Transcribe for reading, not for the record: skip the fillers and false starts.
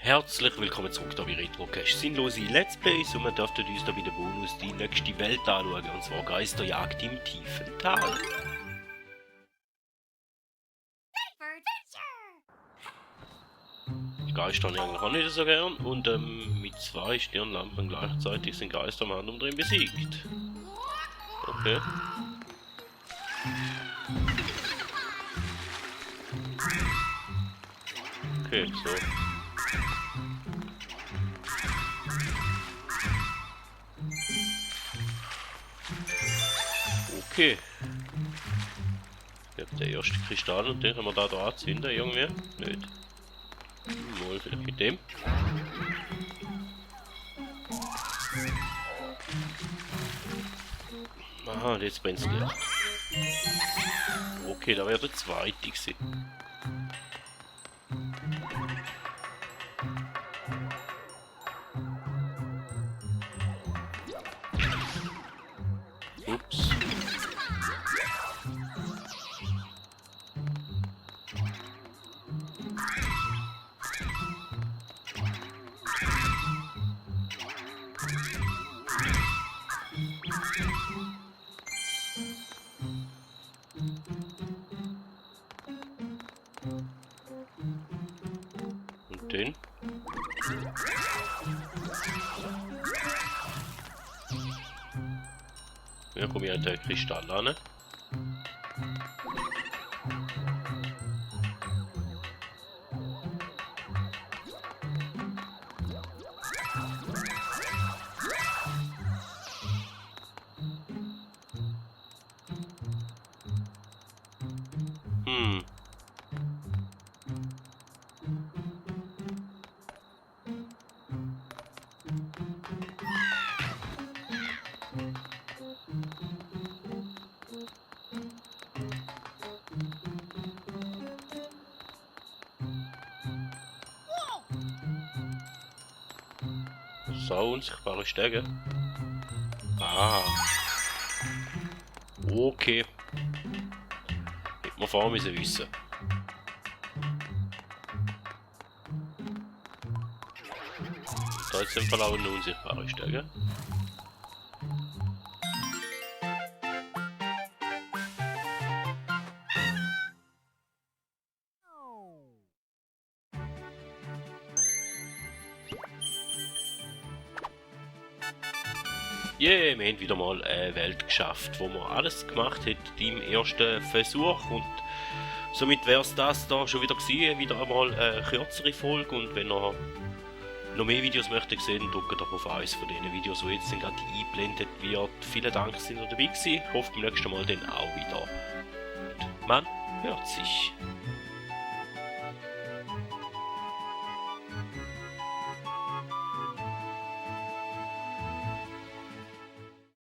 Herzlich willkommen zurück da bei Retrocast. Sinnlose Let's Plays und wir dürfen uns da bei der Bonus die nächste Welt anschauen, und zwar Geisterjagd im tiefen Tal. Die Geister habe ich eigentlich auch nicht so gern und mit 2 Stirnlampen gleichzeitig sind Geister am Hand drin besiegt. Okay. Okay, so. Okay. Ich habe den ersten Kristall und den können wir da anzünden irgendwie. Nicht. Mal vielleicht mit dem. Aha, jetzt brennt es Licht. Okay, da wäre der zweite gewesen. Ups. Und den. Ja, komme ich an den Kristall an. So, unsichtbare Stege. Ah. Okay. Hätte man vorher müssen wissen. Da ist im Fall auch eine unsichtbare Stege. Yeah, wir haben wieder mal eine Welt geschafft, wo man alles gemacht hat im ersten Versuch, und somit wäre es das da schon wieder gewesen, wieder einmal eine kürzere Folge, und wenn ihr noch mehr Videos möchtet sehen, drückt doch auf eines von diesen Videos, die jetzt gerade eingeblendet wird. Vielen Dank, dass ihr dabei gewesen. Ich hoffe beim nächsten Mal dann auch wieder. Und man hört sich.